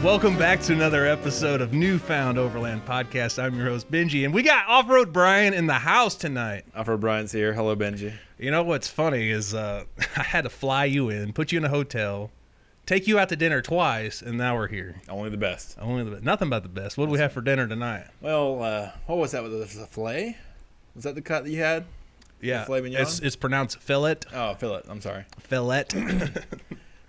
Welcome back to another episode of Newfound Overland Podcast. I'm your host, Benji, and we got Off-Road Bryan in the house tonight. Off-Road Bryan's here. Hello, Benji. You know what's funny is I had to fly you in, put you in a hotel, take you out to dinner twice, and now we're here. Only the best. Only the best. Nothing but the best. What do we have for dinner tonight? Well, what was that? Was it a filet? Was that the cut that you had? Yeah, the filet mignon? It's pronounced fillet. Oh, fillet. I'm sorry. Fillet.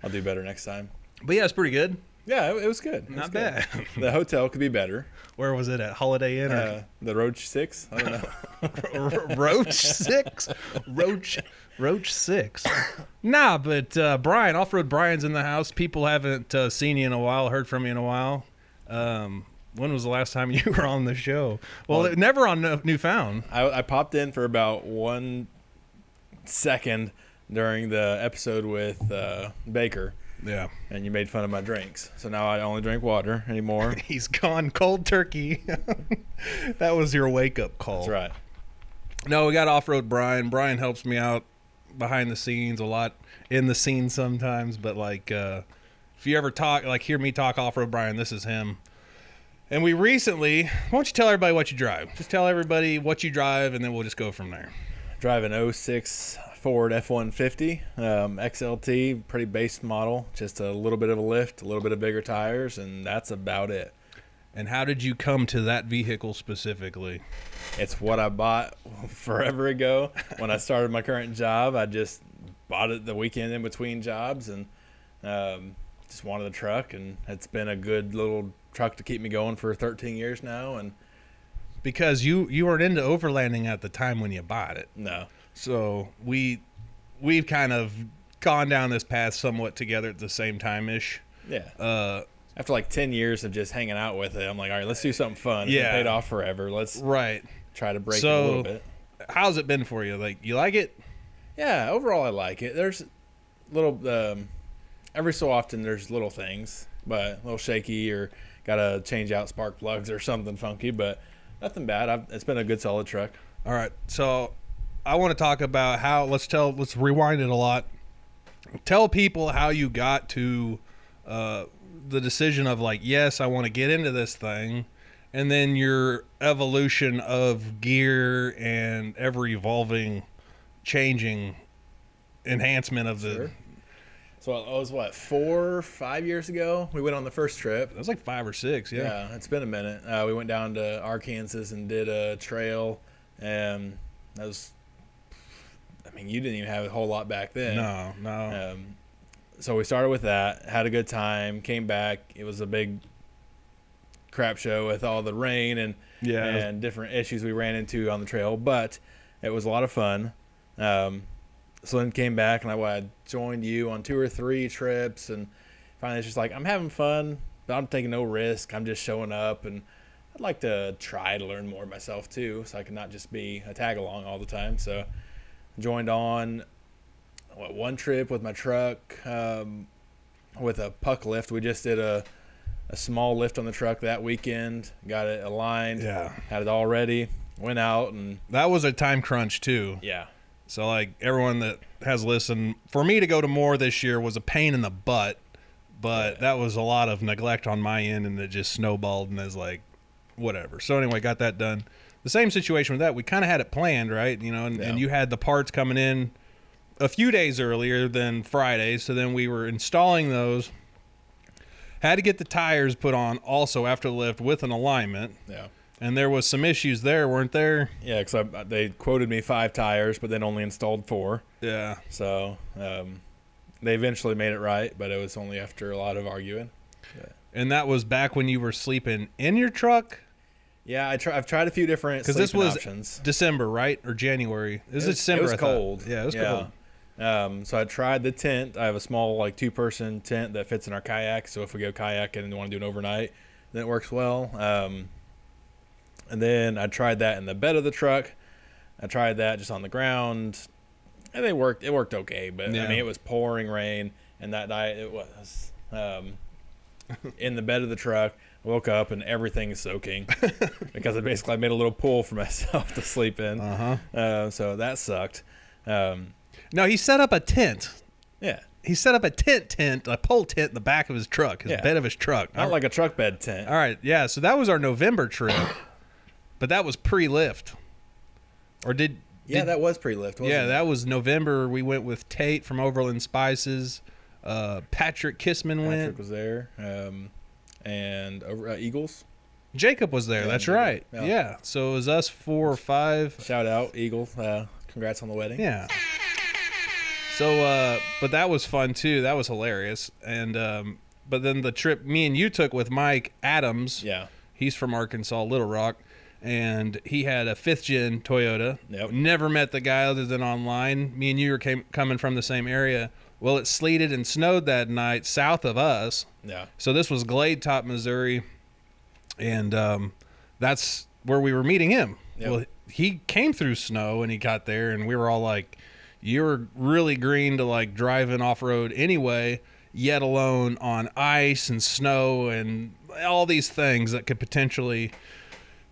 I'll do better next time. But yeah, it's pretty good. Yeah, it was good. Not bad. The hotel could be better. Where was it at? Holiday Inn? Or? The Roach 6? I don't know. Roach 6? Roach 6. Nah, but Bryan, Off-Road Bryan's in the house. People haven't seen you in a while, heard from you in a while. When was the last time you were on the show? Well, never on Newfound. I popped in for about 1 second during the episode with Baker. Yeah. And you made fun of my drinks. So now I only drink water anymore. He's gone cold turkey. That was your wake-up call. That's right. No, we got Off-Road Bryan. Bryan helps me out behind the scenes a lot, in the scenes sometimes. But, if you ever hear me talk Off-Road Bryan, this is him. And we recently, why don't you tell everybody what you drive? Just tell everybody what you drive, and then we'll just go from there. Drive an 06 Ford F-150 XLT, pretty base model, just a little bit of a lift, a little bit of bigger tires, and that's about it. And how did you come to that vehicle specifically? It's what I bought forever ago when I started my current job. I just bought it the weekend in between jobs and just wanted a truck, and it's been a good little truck to keep me going for 13 years now. And because you weren't into overlanding at the time when you bought it. No. So we've kind of gone down this path somewhat together at the same time-ish. Yeah. After 10 years of just hanging out with it, I'm like, all right, let's do something fun. It's been paid off forever. Let's try to break it a little bit. How's it been for you? You like it? Yeah, overall I like it. There's little, every so often there's little things, but a little shaky or got to change out spark plugs or something funky, but nothing bad. It's been a good solid truck. All right. So I want to talk about how, let's rewind it a lot. Tell people how you got to the decision of yes, I want to get into this thing, and then your evolution of gear and ever evolving, changing enhancement of the. Sure. So it was 4 or 5 years ago we went on the first trip. It was 5 or 6, yeah. Yeah, it's been a minute. We went down to Arkansas and did a trail, and that was. You didn't even have a whole lot back then. No. So we started with that, had a good time, came back. It was a big crap show with all the rain and different issues we ran into on the trail, but it was a lot of fun. So then came back, and I joined you on 2 or 3 trips, and finally it's just I'm having fun, but I'm taking no risk. I'm just showing up, and I'd like to try to learn more myself too, so I can not just be a tag-along all the time. So joined on one trip with my truck with a puck lift. We just did a small lift on the truck that weekend, got it aligned, had it all ready, went out. And that was a time crunch too. Yeah. So everyone that has listened, for me to go to more this year was a pain in the butt, but that was a lot of neglect on my end, and it just snowballed and is whatever. So anyway, got that done. The same situation with that, we kind of had it planned, right? And you had the parts coming in a few days earlier than Friday, so then we were installing those. Had to get the tires put on also after the lift with an alignment. Yeah. And there was some issues there, weren't there? Yeah, because they quoted me 5 tires, but then only installed 4. Yeah. So they eventually made it right, but it was only after a lot of arguing. Yeah. And that was back when you were sleeping in your truck? Yeah, I've tried a few different sleeping options. Because this was December, right? Or January? It was December. It was cold. Yeah, it was cold. So I tried the tent. I have a small 2-person tent that fits in our kayak. So if we go kayaking and want to do an overnight, then it works well. And then I tried that in the bed of the truck. I tried that just on the ground, and it worked. It worked okay, but it was pouring rain, and that night it was in the bed of the truck. Woke up and everything is soaking because I made a little pool for myself to sleep in. So that sucked. No, he set up a tent. Yeah. he set up a pole tent in the back of his truck, his bed of his truck. Not like a truck bed tent. All right, yeah. So that was our November trip, but that was pre-lift, or did? Yeah, that was pre-lift. Yeah, that was November. We went with Tate from Overland Spices. Patrick Kissman went. Patrick was there, and Eagles. Jacob was there. That's right. Yeah. So it was us 4 or 5. Shout out Eagle. Congrats on the wedding. Yeah. So, but that was fun too. That was hilarious. And but then the trip me and you took with Mike Adams. Yeah. He's from Arkansas, Little Rock. And he had a 5th gen Toyota. Yep. Never met the guy other than online. Me and you were coming from the same area. Well, it sleeted and snowed that night south of us. Yeah. So this was Glade Top, Missouri. And that's where we were meeting him. Yep. Well, he came through snow and he got there and we were all like, you're really green to like driving off-road anyway, yet alone on ice and snow and all these things that could potentially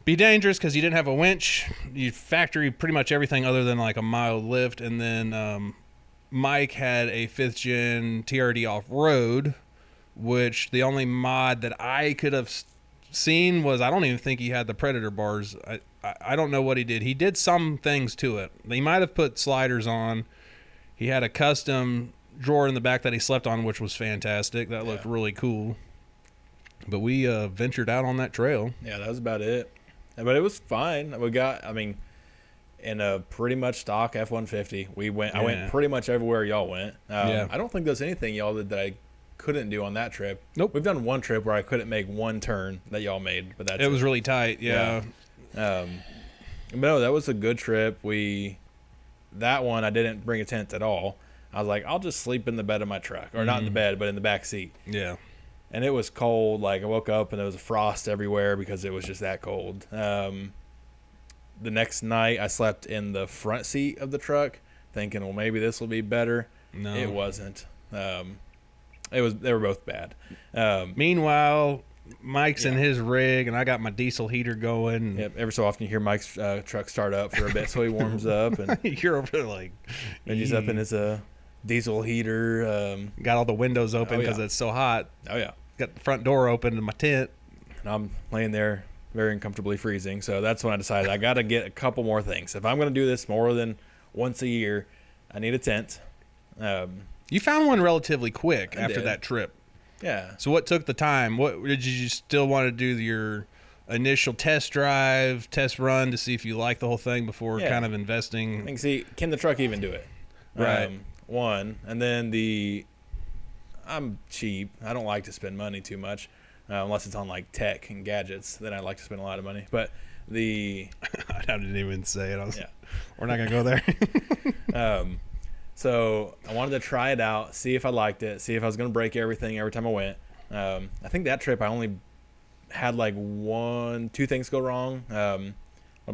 be dangerous because you didn't have a winch. You factory pretty much everything other than like a mild lift. And then Mike had a 5th gen TRD off-road, which the only mod that I could have seen was, I don't even think he had the Predator bars. I don't know what he did. He did some things to it. He might have put sliders on. He had a custom drawer in the back that he slept on, which was fantastic. That looked really cool. But we ventured out on that trail. Yeah, that was about it. But it was fine. We got, in a pretty much stock F-150. I went pretty much everywhere y'all went. I don't think there's anything y'all did that I couldn't do on that trip. Nope. We've done one trip where I couldn't make one turn that y'all made, but that's it. It was really tight, yeah. But no, that was a good trip. That one I didn't bring a tent at all. I was like, I'll just sleep in the bed of my truck, or not in the bed, but in the back seat. Yeah. And it was cold. Like I woke up and there was frost everywhere because it was just that cold. The next night I slept in the front seat of the truck, thinking, well, maybe this will be better. No, it wasn't. They were both bad. Meanwhile, Mike's in his rig, and I got my diesel heater going. Yep. Every so often you hear Mike's truck start up for a bit, so he warms up, and you're over there like, he's up in his diesel heater. Got all the windows open because it's so hot. Oh yeah. Got the front door open in my tent, and I'm laying there very uncomfortably freezing. So that's when I decided I got to get a couple more things. If I'm going to do this more than once a year, I need a tent. You found one relatively quick after that trip. Yeah. So what took the time? What did you still want to do your initial test run to see if you like the whole thing before kind of investing? And see, can the truck even do it? Right. One, and then I'm cheap. I don't like to spend money too much, unless it's on like tech and gadgets. Then I like to spend a lot of money. But I didn't even say it. We're not gonna go there. So I wanted to try it out, see if I liked it, see if I was going to break everything every time I went. I think that trip I only had like 2 things go wrong. When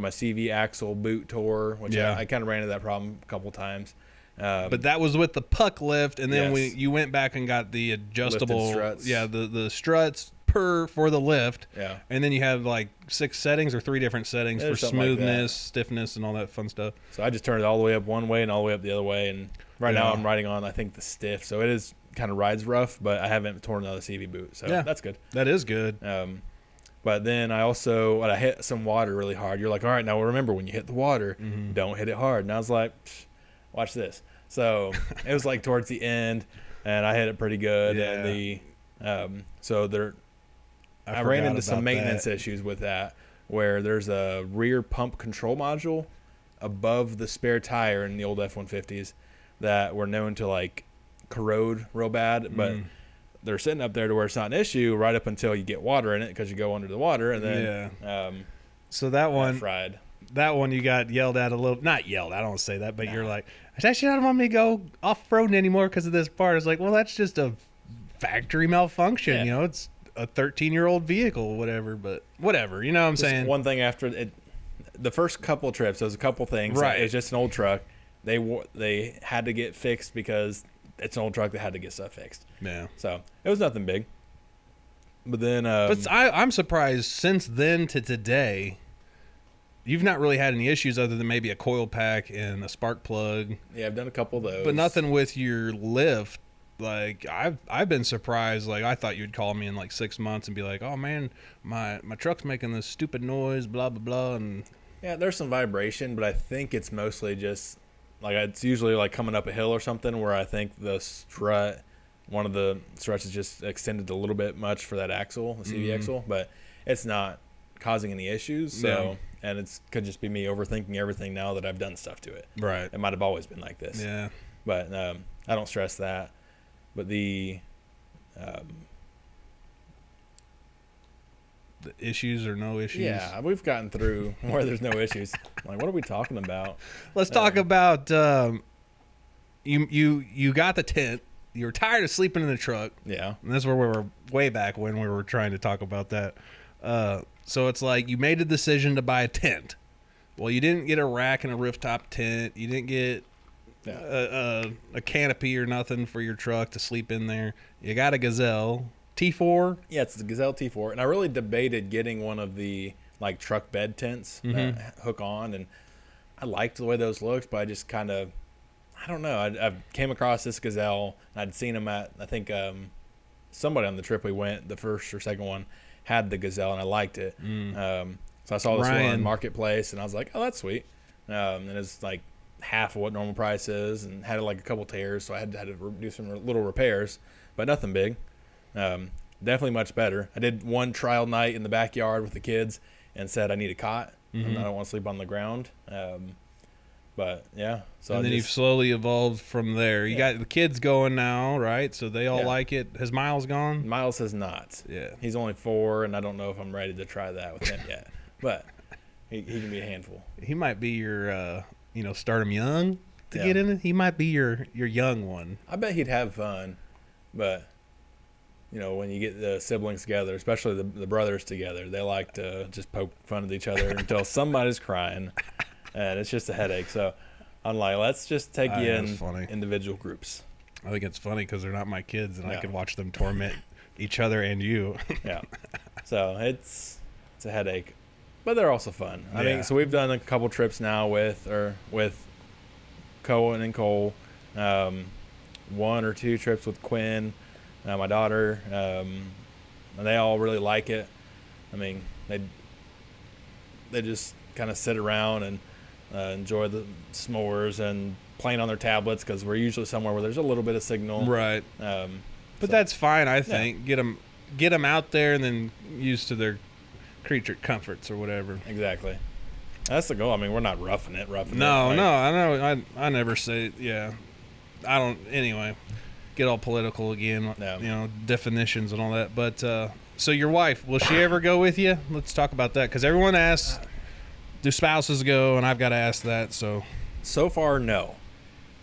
my CV axle boot tore, which I kind of ran into that problem a couple times. But that was with the puck lift, and then you went back and got the adjustable struts. Yeah, the struts for the lift. Yeah. And then you have like 6 settings or 3 different settings for smoothness, like stiffness, and all that fun stuff. So I just turned it all the way up one way and all the way up the other way, and right now I'm riding on, I think, the stiff. So it is kind of rides rough, but I haven't torn another CV boot, so that's good. That is good. But then I hit some water really hard. You're like, all right, now remember, when you hit the water, don't hit it hard. And I was like, watch this. So it was like towards the end, and I hit it pretty good. Yeah. And I ran into some maintenance issues with that, where there's a rear pump control module above the spare tire in the old F-150s that were known to like corrode real bad, but they're sitting up there to where it's not an issue right up until you get water in it, because you go under the water, and then so that one fried. That one you got yelled at a little. Not yelled, I don't say that, but you're like, actually, I don't want me to go off-roading anymore because of this part. It's like, well, that's just a factory malfunction. It's a 13-year-old vehicle, whatever, but whatever, you know what I'm saying? One thing after it, the first couple trips, there was a couple things. Right. It was just an old truck. They had to get fixed because it's an old truck that had to get stuff fixed. Yeah. So it was nothing big. But then... but I'm surprised since then to today, you've not really had any issues other than maybe a coil pack and a spark plug. Yeah, I've done a couple of those. But nothing with your lift Like I've been surprised. Like I thought you'd call me in like 6 months and be like, "Oh man, my truck's making this stupid noise, blah blah blah." And yeah, there's some vibration, but I think it's mostly just like it's usually like coming up a hill or something where I think the strut, one of the struts is just extended a little bit much for that axle, the CV axle, but it's not causing any issues. So and it's could just be me overthinking everything now that I've done stuff to it. Right. It might have always been like this. Yeah. But I don't stress that. But the issues or no issues. yeah, we've gotten through where there's no issues. Like, what are we talking about? Let's talk about you got the tent. You were tired of sleeping in the truck. Yeah. And that's where we were way back when we were trying to talk about that. So it's like you made a decision to buy a tent. Well, you didn't get a rack and a rooftop tent. You didn't get a canopy or nothing for your truck to sleep in there. You got a Gazelle T4. Yeah, it's the Gazelle T4, and I really debated getting one of the like truck bed tents that hook on, and I liked the way those looked, but I just kind of, I don't know. I came across this Gazelle, and I'd seen them at, I think somebody on the trip we went, the first or second one, had the Gazelle, and I liked it. So I saw this Bryan. one on Marketplace, and I was like, oh, that's sweet. And it's like half of what normal price is, and had like a couple tears, so I had to do some little repairs, but nothing big. Definitely much better. I did one trial night in the backyard with the kids and said I need a cot and I don't want to sleep on the ground. But yeah, so And then you've slowly evolved from there. You got the kids going now, right? So they all like it. Has Miles gone? Miles has not. Yeah. He's only 4, and I don't know if I'm ready to try that with him yet. But he can be a handful. He might be your, start him young to get in it. He might be your young one. I bet he'd have fun, but when you get the siblings together, especially the brothers together, they like to just poke fun at each other until somebody's crying, and it's just a headache. So I'm like, let's just take you in individual groups. I think it's funny because they're not my kids, and I can watch them torment each other and you. Yeah. So it's a headache, but they're also fun. I mean, so we've done a couple trips now with Cohen and Cole, 1 or 2 trips with Quinn, my daughter, and they all really like it. I mean, they just kind of sit around and enjoy the s'mores and playing on their tablets because we're usually somewhere where there's a little bit of signal. Right. But that's fine, I think. Get them out there and then used to their creature comforts or whatever. Exactly. That's the goal. I mean, we're not roughing it. No, I know. I never say, I don't, anyway. Get all political again, definitions and all that. But so your wife, will she ever go with you? Let's talk about that because everyone asks, do spouses go? And I've got to ask that. So far, no.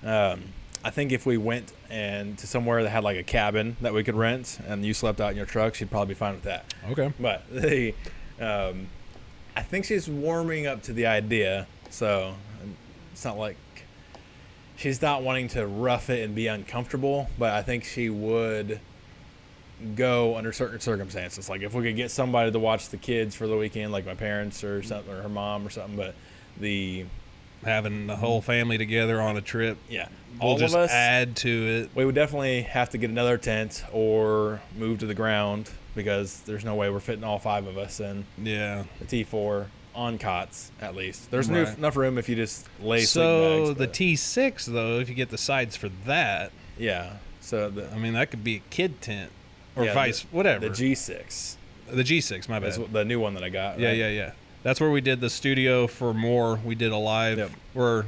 I think if we went to somewhere that had like a cabin that we could rent and you slept out in your truck, she'd probably be fine with that. Okay. But I think she's warming up to the idea. So it's not like she's not wanting to rough it and be uncomfortable, but I think she would go under certain circumstances. Like if we could get somebody to watch the kids for the weekend, like my parents or something, or her mom or something. But having the whole family together on a trip, all just of us add to it. We would definitely have to get another tent or move to the ground because there's no way we're fitting all 5 of us in the T4 on cots at least. There's enough room if you just lay sleeping bags. The T6 though, if you get the sides for that, so that could be a kid tent or whatever. The G6. The G6, my bad. That's the new one that I got. Yeah, right? yeah. That's where we did the studio for more. We did a live where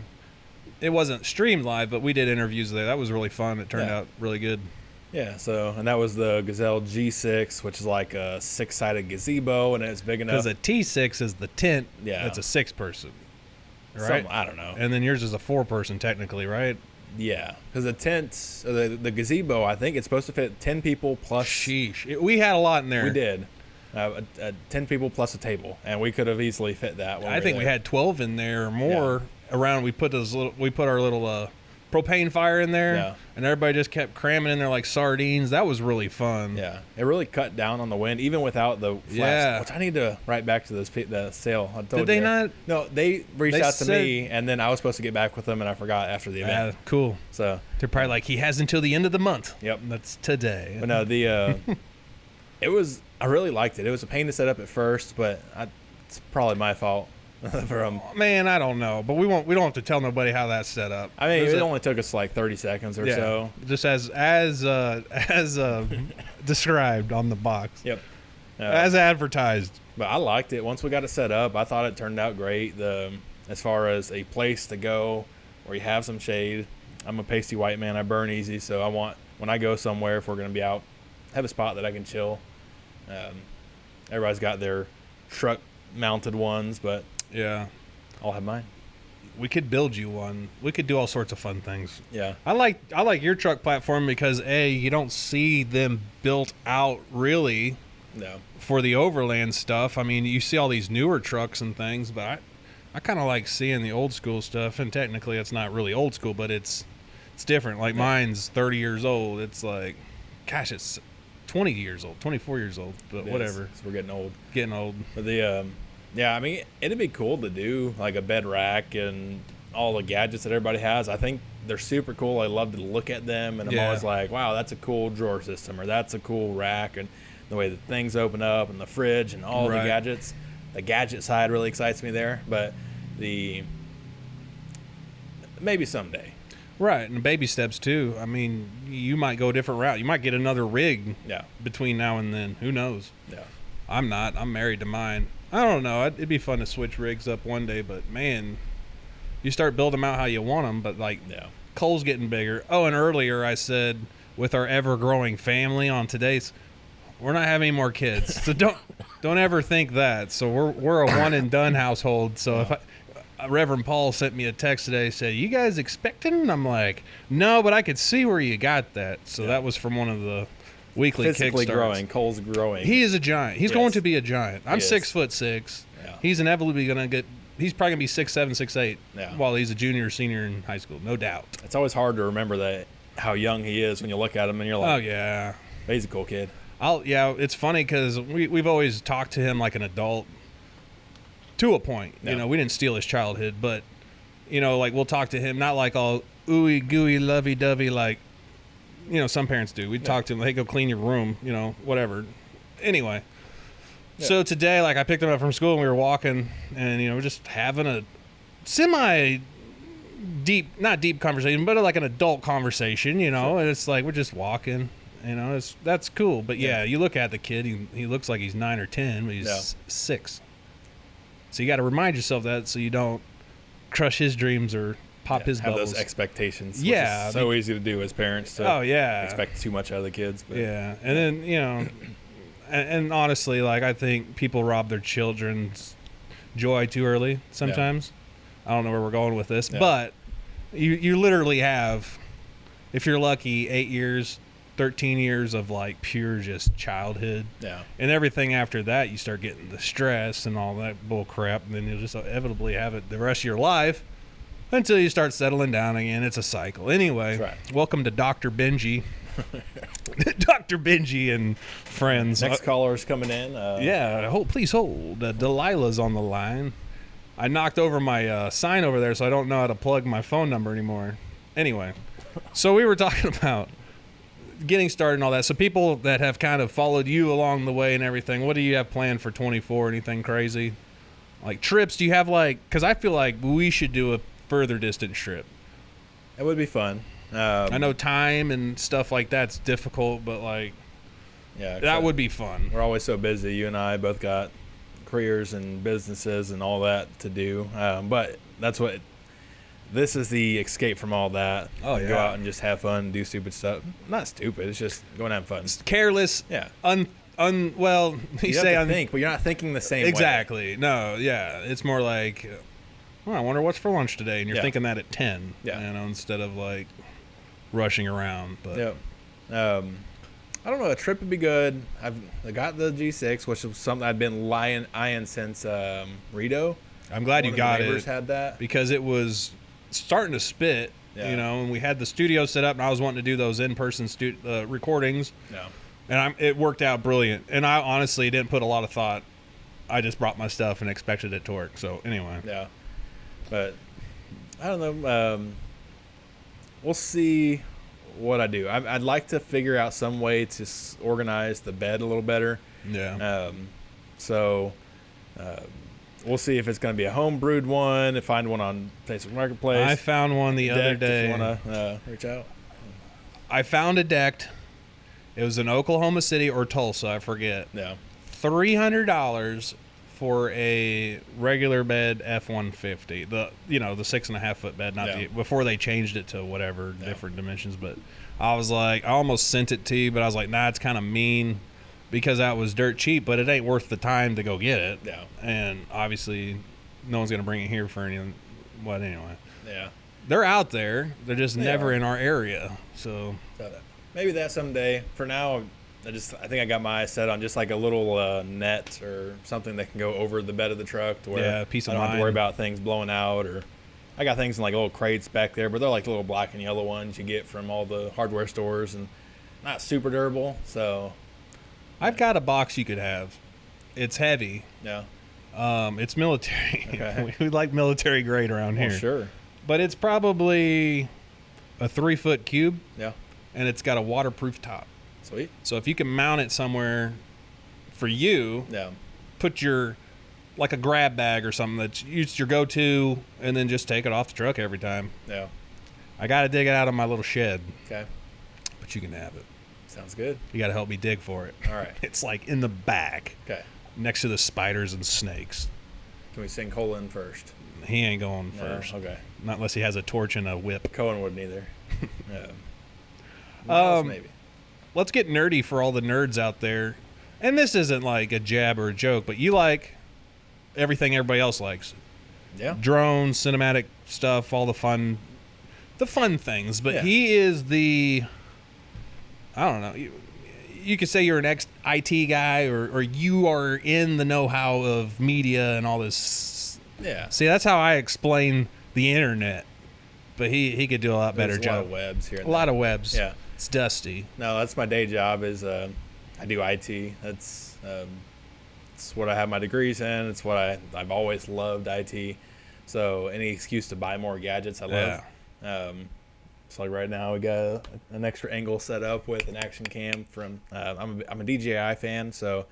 it wasn't streamed live, but we did interviews there. That was really fun. It turned out really good. Yeah, and that was the Gazelle G6, which is like a 6-sided gazebo, and it's big enough. Because a T6 is the tent. Yeah, it's a 6-person, right? I don't know. And then yours is a 4-person technically, right? Yeah, because the tent, the gazebo, I think it's supposed to fit 10 people plus. Sheesh, we had a lot in there. We did. 10 people plus a table, and we could have easily fit that. I think we had 12 in there or more around. We put our little propane fire in there. Yeah. And everybody just kept cramming in there like sardines. That was really fun. Yeah, it really cut down on the wind, even without the flaps. Yeah. Which I need to write back to the sale. I told Did they you. not? No, they reached out to me, and then I was supposed to get back with them, and I forgot after the event. Cool. So they're probably like, he has until the end of the month. Yep. That's today. But no, I really liked it. It was a pain to set up at first, but it's probably my fault. Man, I don't know, but we don't have to tell nobody how that's set up. I mean, it only took us like 30 seconds or so. Just as described on the box. Yep. As advertised. But I liked it. Once we got it set up, I thought it turned out great. As far as a place to go where you have some shade, I'm a pasty white man. I burn easy, so I want, when I go somewhere, if we're going to be out, have a spot that I can chill. Everybody's got their truck mounted ones, but yeah, I'll have mine. We could build you one. We could do all sorts of fun things. Yeah. I like your truck platform because you don't see them built out really. No. For the overland stuff. I mean, you see all these newer trucks and things, but I kind of like seeing the old school stuff, and technically it's not really old school, but it's different. Like mine's 30 years old. It's like, gosh, it's 20 years old, 24 years old, but whatever. We're getting old. Getting old. But yeah, I mean, it'd be cool to do like a bed rack and all the gadgets that everybody has. I think they're super cool. I love to look at them, and I'm always like, wow, that's a cool drawer system, or that's a cool rack, and the way that things open up, and the fridge, and all the gadgets. The gadget side really excites me there, but maybe someday. Right, and baby steps too. I mean, you might go a different route. You might get another rig between now and then. Who knows? Yeah. I'm not. I'm married to mine. I don't know. It'd be fun to switch rigs up one day, but man, you start building them out how you want them, but like Cole's getting bigger. Oh, and earlier I said with our ever-growing family on today's, we're not having any more kids. So don't ever think that. So we're a one-and-done household. So if Reverend Paul sent me a text today, said, "You guys expecting?" And I'm like, "No, but I could see where you got that." So that was from one of the weekly physically Kickstarts. Growing. Cole's growing. He is a giant. He's going to be a giant. I'm 6'6". Yeah. He's inevitably going to get. He's probably going to be 6'7", 6'8", while he's a junior or senior in high school, no doubt. It's always hard to remember that how young he is when you look at him and you're like, "Oh yeah, he's a cool kid." It's funny because we've always talked to him like an adult. To a point, you know, we didn't steal his childhood, but you know, like we'll talk to him not like all ooey gooey lovey dovey like you know some parents do. We'd talk to him, hey, go clean your room, you know, whatever. Anyway, so today, like I picked him up from school and we were walking, and you know, we're just having a not deep conversation, but like an adult conversation, you know. And it's like we're just walking, you know. That's cool, but you look at the kid, he looks like he's 9 or 10, but he's 6. So you got to remind yourself that so you don't crush his dreams or pop his bubbles. Have those expectations. Yeah. Which is so easy to do as parents to expect too much out of the kids. But. Yeah. And then, you know, and honestly, like I think people rob their children's joy too early sometimes. I don't know where we're going with this, but you literally have, if you're lucky, 8 years, 13 years of like pure just childhood. Yeah. And everything after that, you start getting the stress and all that bull crap, and then you'll just inevitably have it the rest of your life until you start settling down again. It's a cycle. Anyway, welcome to Dr. Benji. Dr. Benji and friends. Next caller's coming in. Please hold. Delilah's on the line. I knocked over my sign over there, so I don't know how to plug my phone number anymore. Anyway, so we were talking about getting started and all that. So people that have kind of followed you along the way and everything, what do you have planned for 24? Anything crazy? Like trips? Do you have like, because I feel like we should do a further distance trip. It would be fun. I know time and stuff like that's difficult, but like, that would be fun. We're always so busy. You and I both got careers and businesses and all that to do. But that's what, this is the escape from all that. Oh, yeah. Go out and just have fun and do stupid stuff. Not stupid. It's just going to have fun. It's careless. Yeah. Well, you say have to think, but you're not thinking the same way. Exactly. No, yeah. It's more like, I wonder what's for lunch today, and you're thinking that at 10. Yeah. You know, instead of like rushing around. But I don't know. A trip would be good. I got the G6, which was something I'd been eyeing since Rito. I'm glad you got it. Neighbors had that because it was starting to spit, you know, and we had the studio set up, and I was wanting to do those in-person recordings. Yeah. And it worked out brilliant. And I honestly didn't put a lot of thought. I just brought my stuff and expected it to work. So anyway. Yeah. But I don't know. We'll see what I do. I'd like to figure out some way to organize the bed a little better. Yeah. So we'll see if it's going to be a home brewed one. Find one on Facebook Marketplace. I found one the other day. If you want to reach out. I found a decked. It was in Oklahoma City or Tulsa, I forget. Yeah. $300 for a regular bed F-150. The 6.5 foot bed, not before they changed it to whatever different dimensions. But I was like, I almost sent it to you, but I was like, nah, it's kind of mean because that was dirt cheap, but it ain't worth the time to go get it. Yeah. And obviously, no one's gonna bring it here for anything. What anyway? Yeah. They're out there. They're just never in our area. So maybe that someday. For now, I think I got my eyes set on just like a little net or something that can go over the bed of the truck to where I don't have to worry about things blowing out. Or I got things in like little crates back there, but they're like the little black and yellow ones you get from all the hardware stores and not super durable. So I've got a box you could have. It's heavy. Yeah. It's military. Okay. We like military grade around here. Sure. But it's probably a 3-foot cube. Yeah. And it's got a waterproof top. Sweet. So if you can mount it somewhere for you, put like a grab bag or something that's your go-to, and then just take it off the truck every time. Yeah. I got to dig it out of my little shed. Okay. But you can have it. Sounds good. You got to help me dig for it. All right. It's like in the back. Okay. Next to the spiders and snakes. Can we sing Cole in first? He ain't going first. Okay. Not unless he has a torch and a whip. Cohen wouldn't either. Maybe. Let's get nerdy for all the nerds out there. And this isn't like a jab or a joke, but you like everything everybody else likes. Yeah. Drones, cinematic stuff, all the fun things. But he is I don't know. You could say you're an ex-IT guy or you are in the know-how of media and all this. Yeah. See, that's how I explain the internet. But he could do a lot better job. A lot of webs here. A lot of webs. Yeah. It's dusty. No, that's my day job is I do IT. That's what I have my degrees in. It's what I've always loved IT. So any excuse to buy more gadgets, I love. Yeah. So like right now we got an extra angle set up with an action cam from I'm a DJI fan, so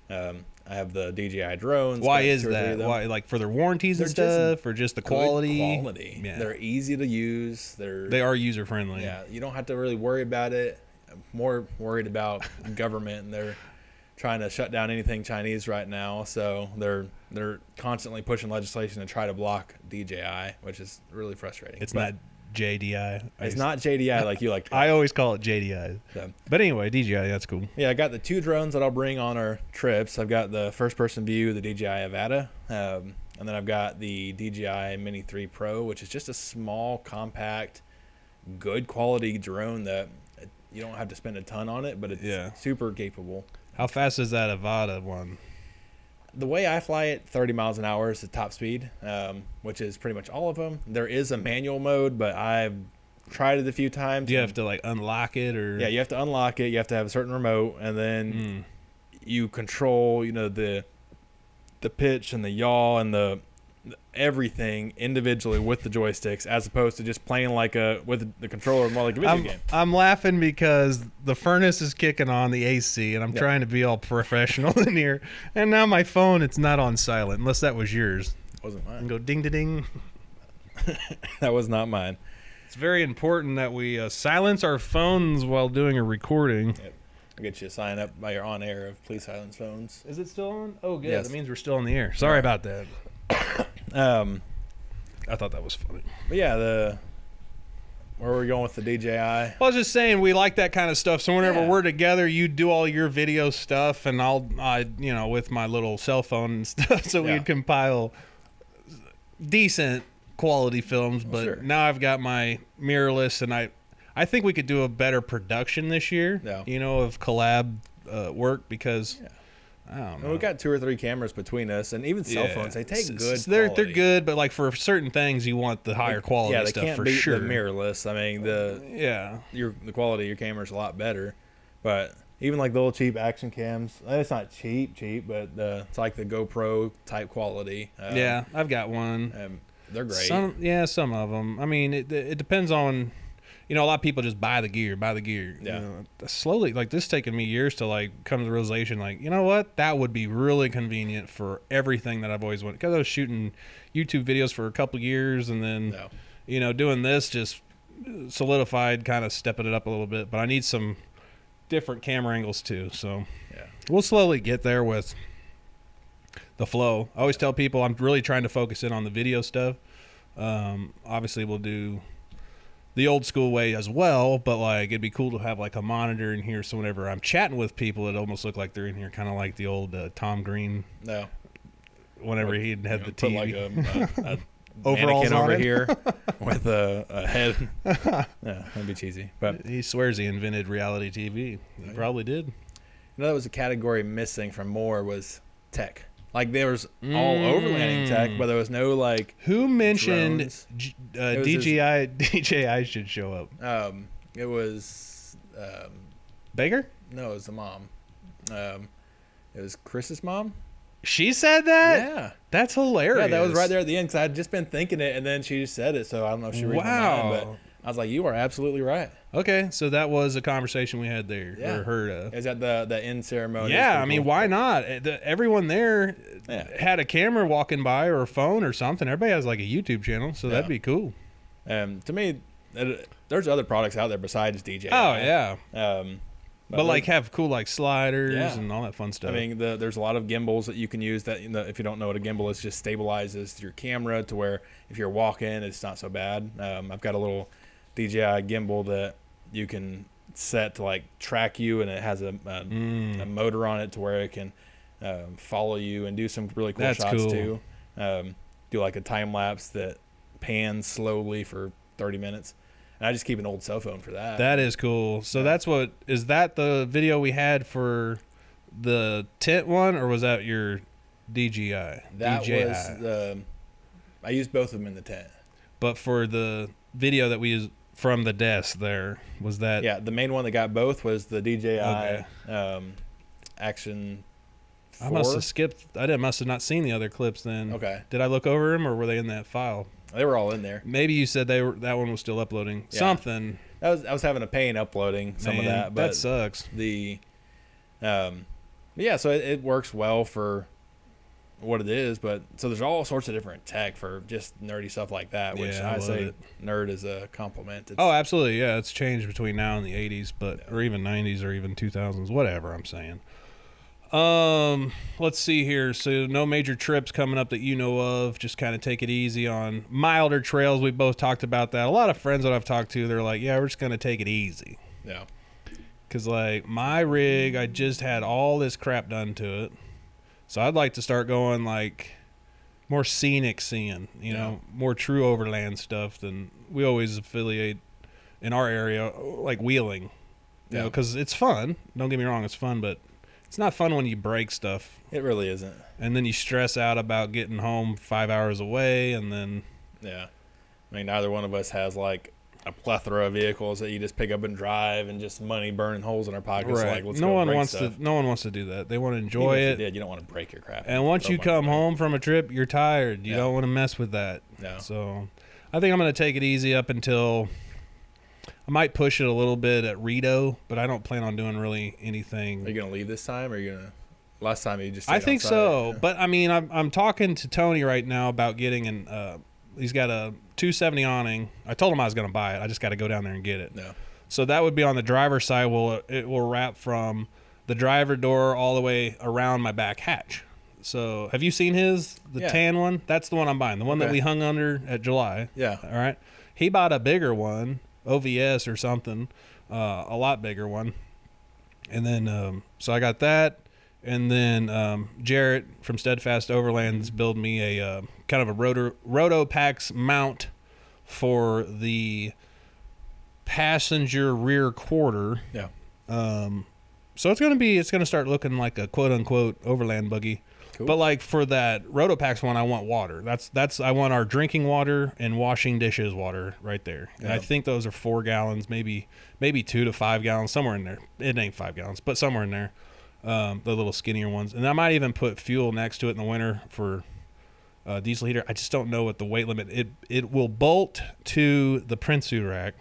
I have the DJI drones. Why is that? Why, like for their warranties and stuff, or just the quality? Quality. Yeah. They're easy to use. They are user friendly. Yeah, you don't have to really worry about it. I'm more worried about government, and they're trying to shut down anything Chinese right now. So they're constantly pushing legislation to try to block DJI, which is really frustrating. It's not JDI. It's not JDI like you like to call it. I always call it JDI. So, but anyway, DJI, that's cool. Yeah, I got the 2 drones that I'll bring on our trips. I've got the first-person view, the DJI Avata, and then I've got the DJI Mini 3 Pro, which is just a small, compact, good quality drone that you don't have to spend a ton on it, but it's super capable. How fast is that Avata one? The way I fly it, 30 miles an hour is the top speed, which is pretty much all of them. There is a manual mode, but I've tried it a few times. Do you have to like unlock it, or? Yeah, you have to unlock it. You have to have a certain remote, and then you control, the pitch and the yaw and the everything individually with the joysticks, as opposed to just playing with the controller more like a video game. I'm laughing because the furnace is kicking on the AC, and I'm trying to be all professional in here. And now my phone, it's not on silent, unless that was yours. It wasn't mine. And go ding da ding. That was not mine. It's very important that we silence our phones while doing a recording. Yep. I'll get you a sign up by your on air of please silence phones. Is it still on? Oh, good. Yes. That means we're still on the air. Sorry about that. I thought that was funny. But yeah, where were we going with the DJI? Well, I was just saying we like that kind of stuff. So whenever we're together, you do all your video stuff, and I'll with my little cell phone and stuff. So we'd compile decent quality films. But now I've got my mirrorless, and I think we could do a better production this year. Yeah. Of collab work because. I don't know. And we've got 2 or 3 cameras between us, and even cell phones, they take good They're quality. good, but like for certain things, you want the higher quality they stuff can't for beat sure. the mirrorless. I mean, the quality of your camera is a lot better, but even like the little cheap action cams, it's not cheap, but it's like the GoPro type quality. Yeah, I've got one. They're great. Some of them. I mean, it depends on. A lot of people just buy the gear. Yeah. Slowly, like this taking me years to like come to the realization, like, you know what? That would be really convenient for everything that I've always wanted. Because I was shooting YouTube videos for a couple years, and then, doing this just solidified, kind of stepping it up a little bit. But I need some different camera angles too. So we'll slowly get there with the flow. I always tell people I'm really trying to focus in on the video stuff. Obviously, we'll do the old school way as well, but like it'd be cool to have like a monitor in here, so whenever I'm chatting with people, it almost look like they're in here, kind of like the old Tom Green. No. Whenever he'd had the TV. Put like a overalls mannequin over on here with a head. Yeah, that'd be cheesy. But he swears he invented reality TV. He probably did. That was a category missing from more was tech. Like there was all overlanding tech, but there was no like. Who mentioned DJI should show up? It was Baker? No, it was the mom. It was Chris's mom. She said that? Yeah, that's hilarious. Yeah, that was right there at the end because I had just been thinking it, and then she just said it. So I don't know if she read my mind, but I was like, "You are absolutely right." Okay, so that was a conversation we had there. Yeah. Or heard. Is that the end ceremony? Yeah, I mean, why not? Everyone there had a camera walking by or a phone or something. Everybody has like a YouTube channel, so that'd be cool. To me, there's other products out there besides DJI. Oh yeah. But like have cool like sliders and all that fun stuff. I mean, there's a lot of gimbals that you can use that, if you don't know what a gimbal is, just stabilizes your camera to where if you're walking, it's not so bad. I've got a little DJI gimbal that you can set to like track you, and it has a motor on it to where it can follow you and do some really cool shots too. Do like a time lapse that pans slowly for 30 minutes. And I just keep an old cell phone for that. That is cool. So is that the video we had for the tent one, or was that your DJI? That was I used both of them in the tent. But for the video that we used from the desk there, was that? Yeah, the main one that got both was the DJI Action 4. I must have skipped. I must have not seen the other clips then. Okay. Did I look over them, or were they in that file? They were all in there. Maybe you said that one was still uploading something. I was having a pain uploading some of that, but that sucks. So it works well for what it is, but so there's all sorts of different tech for just nerdy stuff like that, which I say nerd is a compliment. Oh, absolutely, yeah. It's changed between now and the 80s, or even 90s, or even 2000s, whatever. I'm saying. Let's see here. So no major trips coming up that you know of. Just kind of take it easy on milder trails. We both talked about that. A lot of friends that I've talked to, they're like, yeah, we're just going to take it easy. Yeah. Because like my rig, I just had all this crap done to it. So I'd like to start going like more scenic seeing, more true overland stuff than we always affiliate in our area, like wheeling, because it's fun. Don't get me wrong. It's fun, but it's not fun when you break stuff. It really isn't. And then you stress out about getting home 5 hours away, and then... Yeah. I mean, neither one of us has, like, a plethora of vehicles that you just pick up and drive and just money burning holes in our pockets. Right. Like, let's no go one break wants stuff. no one wants to do that. They want to enjoy it. You don't want to break your crap. And once you come home from a trip, you're tired. You don't want to mess with that. No. So I think I'm going to take it easy up until... I might push it a little bit at Rito, but I don't plan on doing really anything. Are you going to leave this time, or are you going to... Last time you just... I think outside. so, Yeah. but I mean, I'm talking to Tony right now about getting he's got a 270 awning. I told him I was going to buy it. I just got to go down there and get it. No. So that would be on the driver's side. It will wrap from the driver door all the way around my back hatch. So have you seen the tan one? That's the one I'm buying. The one that we hung under at July. Yeah. All right. He bought a bigger one, OVS or something, a lot bigger one. And then, so I got that. And then Jarrett from Steadfast Overlands built me a kind of a Rotopax mount for the passenger rear quarter. Yeah. So it's gonna start looking like a quote unquote overland buggy. Cool. But like for that Rotopax one, I want water. I want our drinking water and washing dishes water right there. And I think those are 4 gallons, maybe 2 to 5 gallons, somewhere in there. It ain't 5 gallons, but somewhere in there. The little skinnier ones. And I might even put fuel next to it in the winter for diesel heater. I just don't know what the weight limit. It will bolt to the Prinsu rack.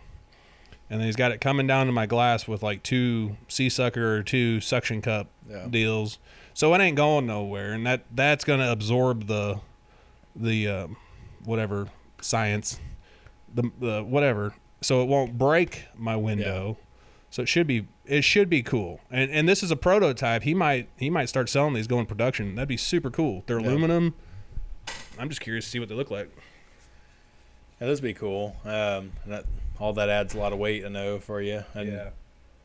And then he's got it coming down to my glass with like 2 sea sucker or 2 suction cup deals. So it ain't going nowhere, and that's going to absorb the whatever science, the whatever. So it won't break my window. Yeah. So it should be cool. And this is a prototype. He might start selling these going production. That'd be super cool. They're aluminum. I'm just curious to see what they look like. Yeah, this would be cool. All that adds a lot of weight, I know, for you. And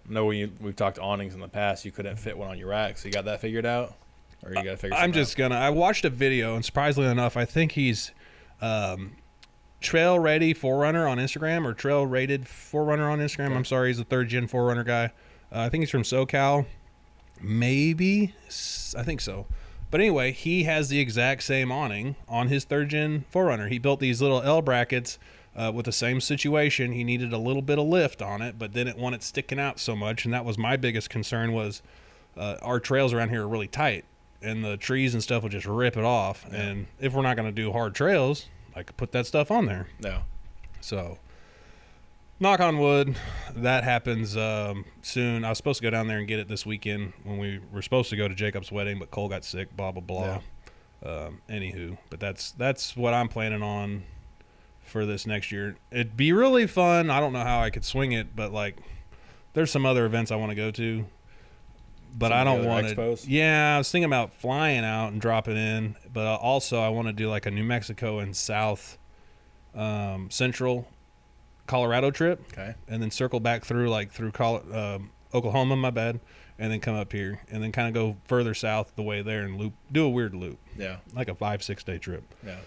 I know we've talked awnings in the past. You couldn't fit one on your rack, so you got that figured out, or you got to figure. I watched a video, and surprisingly enough, I think he's trail ready 4Runner on Instagram, or trail rated 4Runner on Instagram. Okay. I'm sorry, he's a 3rd gen 4Runner guy. I think he's from SoCal, maybe. I think so. But anyway, he has the exact same awning on his 3rd gen 4Runner. He built these little L brackets. With the same situation, he needed a little bit of lift on it, but didn't want it sticking out so much. And that was my biggest concern was our trails around here are really tight, and the trees and stuff will just rip it off. Yeah. And if we're not going to do hard trails, I could put that stuff on there. No. So, knock on wood, that happens soon. I was supposed to go down there and get it this weekend when we were supposed to go to Jacob's wedding, but Cole got sick, blah, blah, blah. Yeah. Anywho, but that's what I'm planning on for this next year. It'd be really fun. I don't know how I could swing it, but like there's some other events I want to go to, but I don't want to. Yeah, I was thinking about flying out and dropping in, but also I want to do like a New Mexico and South Central Colorado trip. Okay. And then circle back through Oklahoma, my bad, and then come up here and then kind of go further south the way there and do a weird loop. Yeah. Like a 5-6 day trip. Yeah.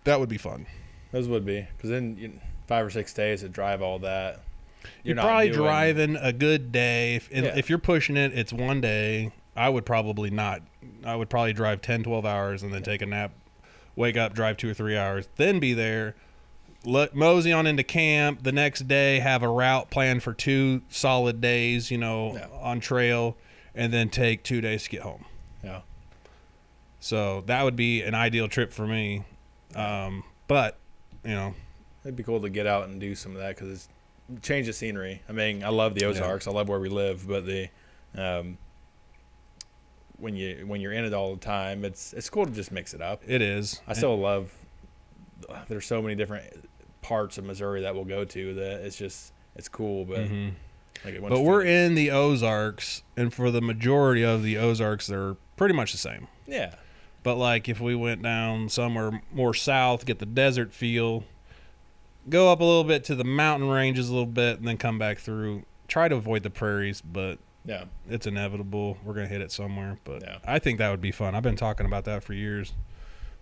That would be fun. Those would be, because then 5 or 6 days to drive all that. You're probably driving a good day. If you're pushing it, it's 1 day. I would probably not. I would probably drive 10, 12 hours and then take a nap, wake up, drive 2 or 3 hours, then be there, mosey on into camp. The next day, have a route planned for 2 solid days, on trail, and then take 2 days to get home. Yeah. So that would be an ideal trip for me. But it'd be cool to get out and do some of that because it's change the scenery. I mean, I love the Ozarks. I love where we live, but when you're in it all the time, it's cool to just mix it up. It is. I still love. There's so many different parts of Missouri that we'll go to that it's cool, but. Mm-hmm. But we're in the Ozarks, and for the majority of the Ozarks, they're pretty much the same. Yeah. But like if we went down somewhere more south, get the desert feel, go up a little bit to the mountain ranges a little bit, and then come back through. Try to avoid the prairies, but it's inevitable. We're going to hit it somewhere. But I think that would be fun. I've been talking about that for years.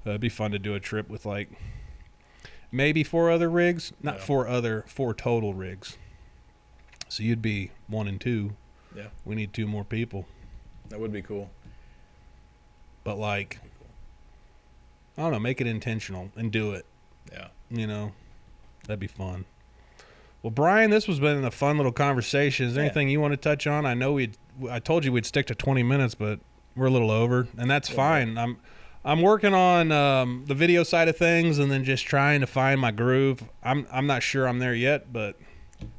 It'd be fun to do a trip with like maybe 4 other rigs. Not 4 total rigs. So you'd be 1 and 2. Yeah. We need 2 more people. That would be cool. But like, I don't know, make it intentional and do it. Yeah. That'd be fun. Well, Bryan, this has been a fun little conversation. Is there anything you want to touch on? I know I told you we'd stick to 20 minutes, but we're a little over, and that's fine. I'm working on the video side of things, and then just trying to find my groove. I'm not sure I'm there yet, but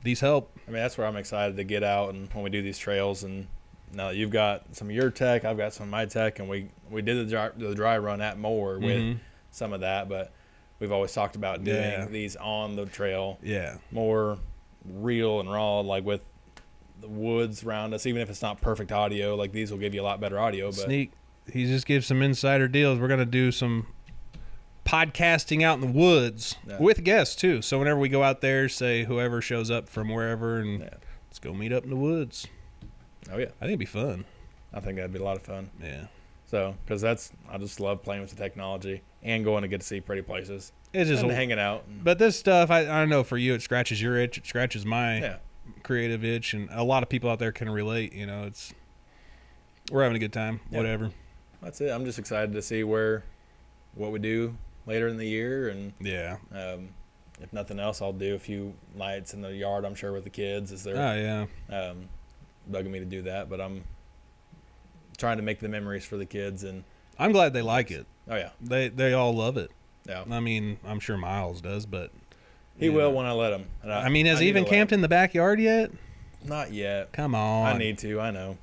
these help. I mean, that's where I'm excited to get out, and when we do these trails, and now that you've got some of your tech, I've got some of my tech, and we did the dry run at Moore with some of that, but we've always talked about doing these on the trail. Yeah. More real and raw, like with the woods around us, even if it's not perfect audio, like these will give you a lot better audio. But he just gives some insider deals. We're going to do some podcasting out in the woods with guests too. So whenever we go out there, say whoever shows up from wherever, and let's go meet up in the woods. Oh yeah, I think it'd be fun. I think that'd be a lot of fun. Yeah. So, because I just love playing with the technology and going to get to see pretty places. It's just hanging out. But this stuff, I don't know, for you, it scratches your itch. It scratches my creative itch, and a lot of people out there can relate. You know, we're having a good time. Yep. Whatever. That's it. I'm just excited to see what we do later in the year, and if nothing else, I'll do a few nights in the yard, I'm sure, with the kids. Bugging me to do that, but I'm trying to make the memories for the kids, and I'm glad they like it. Oh yeah, they all love it. Yeah, I mean, I'm sure Miles does, but he will when I let him. I mean, has he even camped in the backyard yet? Not yet. Come on, I need to. I know.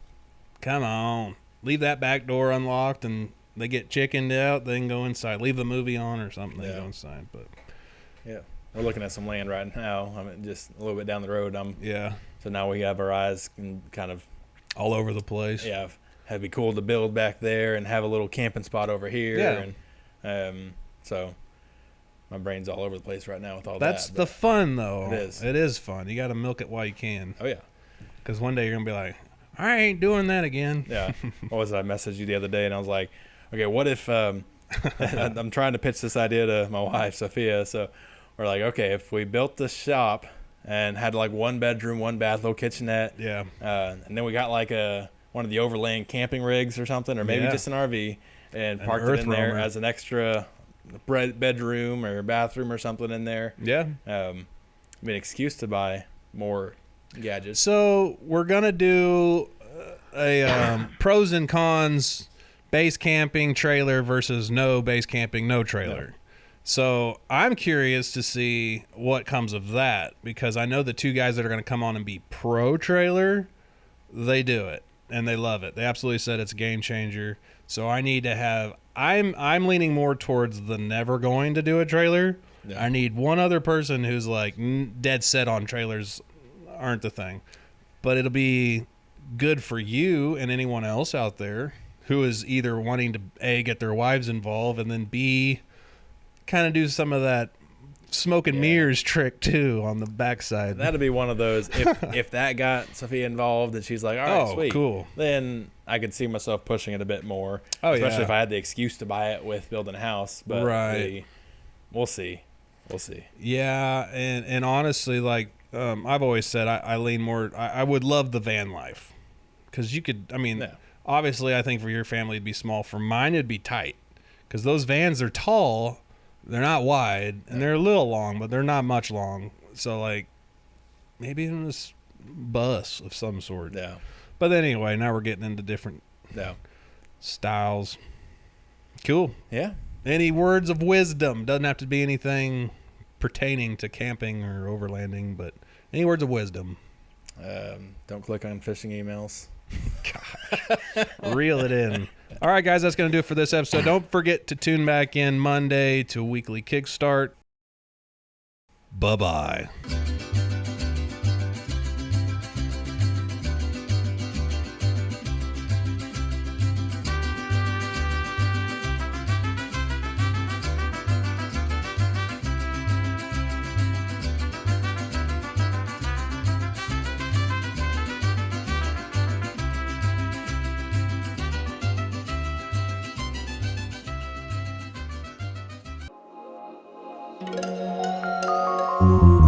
Come on, leave that back door unlocked, and they get chickened out. They can go inside. Leave the movie on or something. They go inside. But yeah, we're looking at some land right now. I mean, just a little bit down the road. So now we have our eyes kind of all over the place. Yeah, it'd be cool to build back there and have a little camping spot over here. Yeah. And so my brain's all over the place right now with all That's that. That's the fun, though. It is. It is fun. You got to milk it while you can. Oh, yeah. Because one day you're going to be like, I ain't doing that again. Yeah. What was it? I messaged you the other day, and I was like, okay, what if I'm trying to pitch this idea to my wife, Sophia. So we're like, okay, if we built this shop and had like 1 bedroom, 1 bath, little kitchenette. Yeah. And then we got like one of the overland camping rigs or something, or maybe just an RV, and parked it in there as an extra bedroom or bathroom or something in there. Yeah. An excuse to buy more gadgets. So we're going to do a pros and cons base camping trailer versus no base camping, no trailer. Yeah. So I'm curious to see what comes of that, because I know the 2 guys that are going to come on and be pro trailer, they do it and they love it. They absolutely said it's a game changer. So I need to have, I'm leaning more towards the never going to do a trailer. Yeah. I need one other person who's like dead set on trailers aren't the thing, but it'll be good for you and anyone else out there who is either wanting to A, get their wives involved, and then B, kind of do some of that smoke and mirrors trick too on the backside. That'd be one of those. If that got Sophia involved and she's like, all right, sweet, cool, then I could see myself pushing it a bit more. Especially if I had the excuse to buy it with building a house. But we'll see. Yeah, and honestly, like I've always said, I lean more. I would love the van life, because you could. I mean, obviously, I think for your family it'd be small. For mine, it'd be tight, because those vans are tall. They're not wide, and they're a little long, but they're not much long. So, like, maybe even this bus of some sort. Yeah. But anyway, now we're getting into different styles. Cool. Yeah. Any words of wisdom? Doesn't have to be anything pertaining to camping or overlanding, but any words of wisdom? Don't click on phishing emails. Gosh. Reel it in. All right, guys, that's going to do it for this episode. Don't forget to tune back in Monday to Weekly Kickstart. Bye-bye. Thank you.